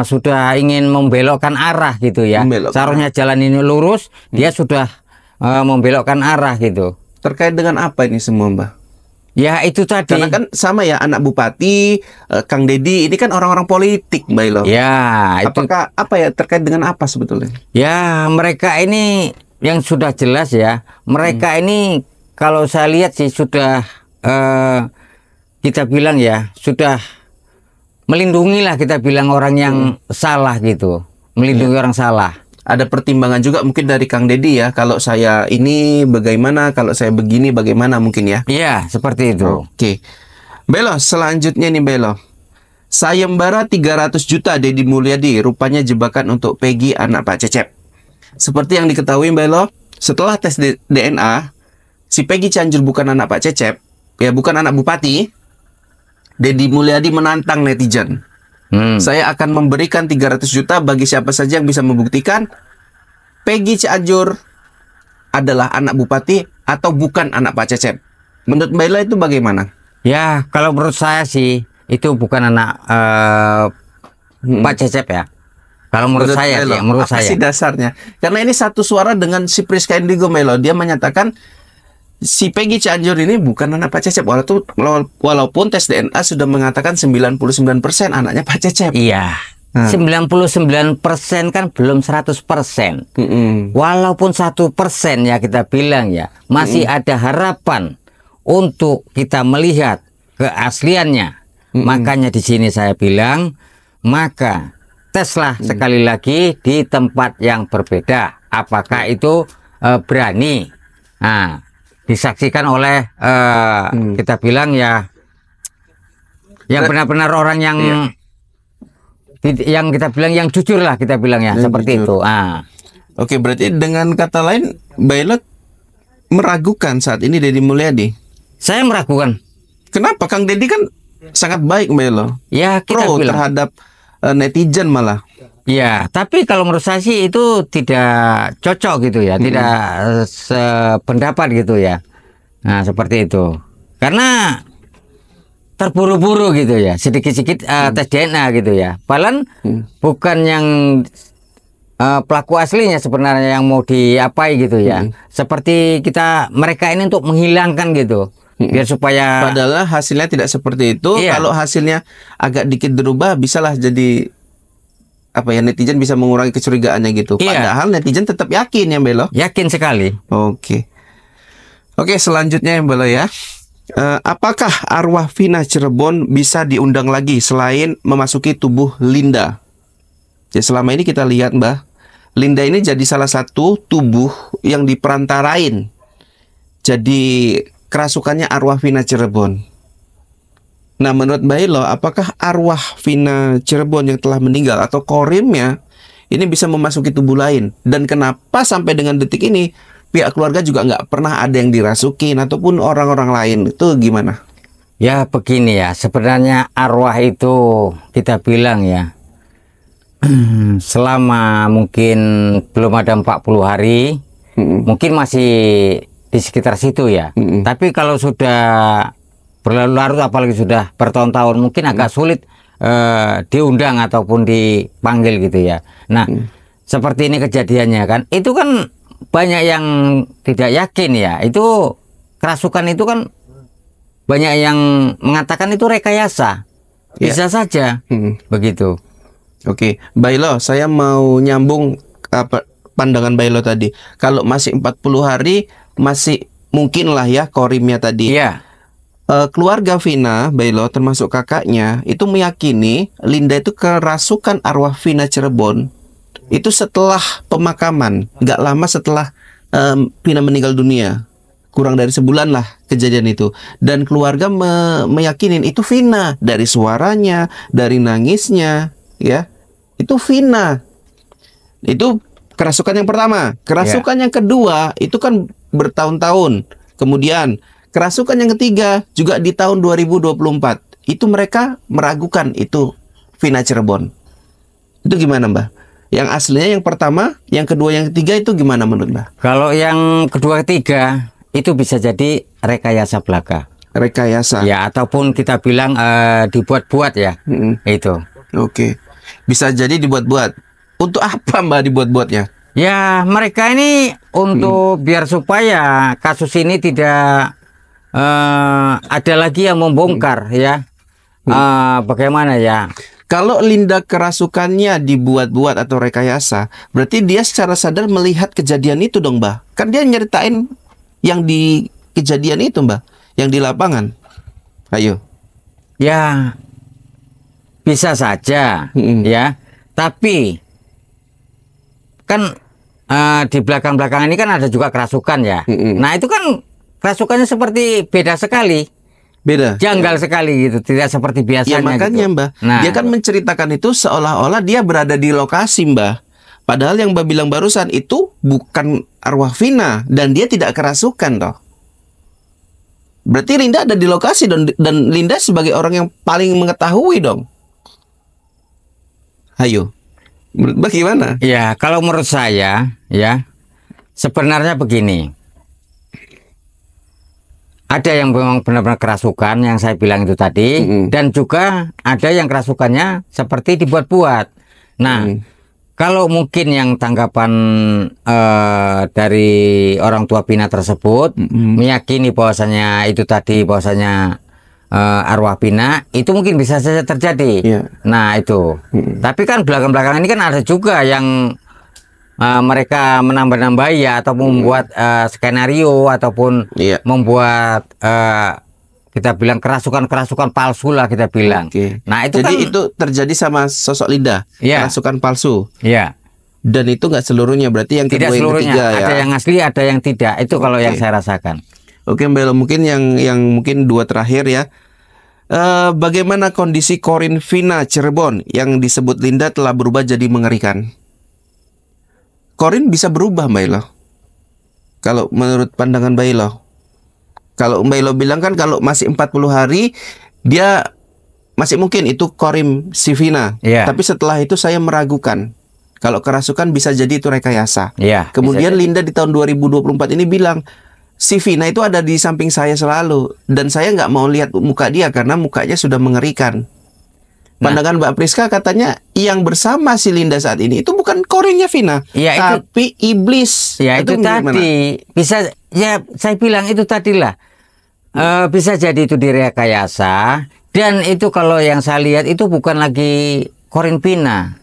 sudah ingin membelokkan arah gitu ya. Seharusnya jalan ini lurus, dia sudah membelokkan arah gitu. Terkait dengan apa ini semua, Mbah? Ya itu tadi. Karena kan sama ya, anak bupati, Kang Deddy, ini kan orang-orang politik, Mbak Ilo. Ya. Apakah apa ya, terkait dengan apa sebetulnya? Ya mereka ini yang sudah jelas ya. Mereka ini kalau saya lihat sih sudah kita bilang ya, sudah melindungi lah, kita bilang orang yang salah gitu, melindungi orang salah. Ada pertimbangan juga mungkin dari Kang Deddy ya, kalau saya ini bagaimana, kalau saya begini bagaimana mungkin ya. Iya, seperti itu. Oke. Belo, selanjutnya nih Belo. Sayembara 300 juta Deddy Mulyadi, rupanya jebakan untuk Peggy anak Pak Cecep. Seperti yang diketahui Belo, setelah tes DNA, si Peggy Cianjur bukan anak Pak Cecep, ya bukan anak bupati, Deddy Mulyadi menantang netizen. Saya akan memberikan 300 juta bagi siapa saja yang bisa membuktikan Peggy Cianjur adalah anak bupati atau bukan anak Pak Cecep. Menurut Mbak Ila itu bagaimana? Ya, kalau menurut saya sih itu bukan anak Pak Cecep ya. Kalau menurut saya sih, menurut apa saya. sih dasarnya? Karena ini satu suara dengan si Priska Indigo Melo. Dia menyatakan si Peggy Cianjur ini bukan anak Pak Cecep, walaupun tes DNA sudah mengatakan 99% anaknya Pak Cecep. Iya. 99% kan belum 100%. Walaupun 1% ya kita bilang ya, masih ada harapan untuk kita melihat keasliannya. Makanya di sini saya bilang, maka teslah sekali lagi di tempat yang berbeda. Apakah itu berani? Nah, disaksikan oleh kita bilang ya yang benar-benar orang yang yang kita bilang yang jujur lah, kita bilang ya, seperti jujur. itu. Oke, berarti dengan kata lain Bailot meragukan saat ini Deddy Mulyadi. Saya meragukan. Kenapa? Kang Deddy kan sangat baik Bailot. Ya kita pro bilang terhadap netizen malah. ya, tapi kalau menurut saya sih itu tidak cocok gitu ya, tidak sependapat gitu ya. Nah, seperti itu. Karena terburu-buru gitu ya, sedikit-sedikit tes DNA gitu ya. Padahal bukan yang pelaku aslinya sebenarnya yang mau diapai gitu ya. Seperti mereka ini untuk menghilangkan gitu. Biar supaya padahal hasilnya tidak seperti itu. Iya. Kalau hasilnya agak dikit berubah, bisalah jadi apa ya, netizen bisa mengurangi kecurigaannya gitu. Iya. Padahal netizen tetap yakin ya Belo. yakin sekali. Oke, selanjutnya Belo ya. Apakah arwah Vina Cirebon bisa diundang lagi selain memasuki tubuh Linda? Ya selama ini kita lihat Mbah, Linda ini jadi salah satu tubuh yang diperantarain. Jadi kerasukannya arwah Vina Cirebon. Nah, menurut Mbak Ilo, apakah arwah Vina Cirebon yang telah meninggal atau korimnya ini bisa memasuki tubuh lain? Dan kenapa sampai dengan detik ini pihak keluarga juga nggak pernah ada yang dirasukin ataupun orang-orang lain? Itu gimana? Ya begini ya, sebenarnya arwah itu kita bilang ya, selama mungkin belum ada 40 hari, mungkin masih di sekitar situ ya. Tapi kalau sudah berlarut apalagi sudah bertahun-tahun, mungkin agak sulit diundang ataupun dipanggil gitu ya. Nah, seperti ini kejadiannya kan, itu kan banyak yang tidak yakin ya. Itu kerasukan itu kan banyak yang mengatakan itu rekayasa. Bisa saja begitu. Oke, Bailo, saya mau nyambung pandangan Bailo tadi. Kalau masih 40 hari, masih mungkin lah ya korimnya tadi. Iya. Keluarga Vina, Bailo, termasuk kakaknya, itu meyakini Linda itu kerasukan arwah Vina Cirebon itu setelah pemakaman, nggak lama setelah Vina meninggal dunia, kurang dari sebulan lah kejadian itu. Dan keluarga meyakinin itu Vina, dari suaranya, dari nangisnya, ya itu Vina. Itu kerasukan yang pertama. Kerasukan yang kedua itu kan bertahun-tahun. Kemudian kerasukan yang ketiga juga di tahun 2024. Itu mereka meragukan itu Vina Cirebon. Itu gimana Mbah? Yang aslinya yang pertama, yang kedua, yang ketiga itu gimana menurut Mbah? Kalau yang kedua ketiga itu bisa jadi rekayasa belaka. Rekayasa. Ya, ataupun kita bilang dibuat-buat ya. Itu. Oke. Bisa jadi dibuat-buat. Untuk apa Mbak dibuat-buatnya? Ya, mereka ini untuk biar supaya kasus ini tidak ada lagi yang membongkar ya. Bagaimana ya? Kalau Linda kerasukannya dibuat-buat atau rekayasa, berarti dia secara sadar melihat kejadian itu dong, Mbak. Kan dia nyeritain yang di kejadian itu, Mbak, yang di lapangan. Ayo. Ya, bisa saja, ya. Tapi kan di belakang-belakang ini kan ada juga kerasukan ya. Nah, itu kan kerasukannya seperti beda sekali. Beda. Janggal sekali gitu, tidak seperti biasanya. Ya makanya gitu. Mbak, Nah, dia kan menceritakan itu seolah-olah dia berada di lokasi Mbak. Padahal yang Mbak bilang barusan itu bukan arwah Vina dan dia tidak kerasukan toh. Berarti Linda ada di lokasi dan Linda sebagai orang yang paling mengetahui dong. Ayo, menurut Mbak gimana? ya kalau menurut saya ya sebenarnya begini. Ada yang memang benar-benar kerasukan yang saya bilang itu tadi, dan juga ada yang kerasukannya seperti dibuat-buat. Nah, kalau mungkin yang tanggapan dari orang tua Vina tersebut meyakini bahwasanya itu tadi bahwasanya arwah Vina itu mungkin bisa saja terjadi. Nah itu. Tapi kan belakang-belakang ini kan ada juga yang mereka menambah-nambah ya atau membuat skenario ataupun membuat kita bilang kerasukan-kerasukan palsu lah kita bilang. Nah itu jadi kan itu terjadi sama sosok Linda, kerasukan palsu. Iya. Dan itu nggak seluruhnya, berarti yang tidak kedua seluruhnya, yang ketiga ya. Ada yang asli, ada yang tidak. Itu kalau yang saya rasakan. Oke Mbak Elo, mungkin yang mungkin dua terakhir ya. Bagaimana kondisi Corin Vina Cirebon yang disebut Linda telah berubah jadi mengerikan? Corin bisa berubah Mbak Elo. Kalau menurut pandangan Mbak Elo. Kalau Mbak Elo bilang kan kalau masih 40 hari dia masih mungkin itu Corin si Vina. Tapi setelah itu saya meragukan. Kalau kerasukan bisa jadi itu rekayasa. Kemudian Linda di tahun 2024 ini bilang si Vina itu ada di samping saya selalu dan saya nggak mau lihat muka dia karena mukanya sudah mengerikan. Pandangan Mbak Priska katanya yang bersama si Linda saat ini itu bukan Corinnya Vina, tapi iblis. Ya itu tadi bisa ya saya bilang itu tadilah bisa jadi itu direkayasa dan itu kalau yang saya lihat itu bukan lagi Corin Vina.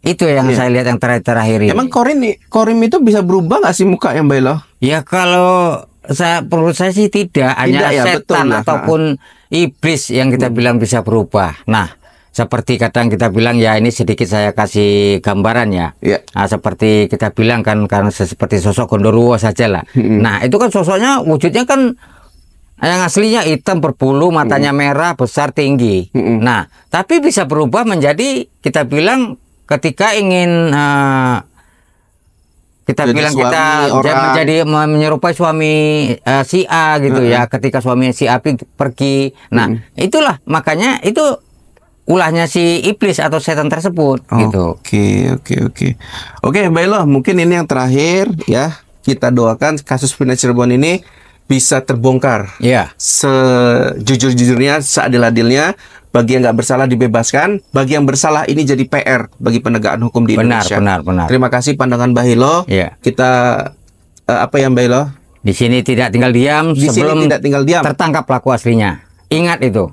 Itu yang saya lihat yang terakhir ini. Emang Corin itu bisa berubah nggak sih mukanya Mbak Elo? Ya kalau menurut saya sih tidak, hanya setan ataupun iblis yang kita bilang bisa berubah. Nah, seperti kadang kita bilang ya ini sedikit saya kasih gambaran ya. Nah, seperti kita bilang kan karena seperti sosok Gondoruo saja lah. Nah, itu kan sosoknya wujudnya kan yang aslinya hitam berbulu, matanya merah, besar, tinggi. Nah, tapi bisa berubah menjadi kita bilang ketika ingin kita bilang kita menjadi menyerupai suami si A gitu ya, ketika suami si A pergi. Nah, itulah makanya itu ulahnya si iblis atau setan tersebut gitu. Oke, Mbak Elo, mungkin ini yang terakhir ya. Kita doakan kasus Vina Cirebon ini bisa terbongkar. Sejujur-jujurnya, seadil-adilnya. Bagi yang nggak bersalah dibebaskan, bagi yang bersalah ini jadi PR bagi penegakan hukum di Indonesia. Benar. Terima kasih pandangan Mbak Elo. Kita apa ya Mbak Elo? Di sini tidak tinggal diam sebelum tertangkap pelaku aslinya. Ingat itu.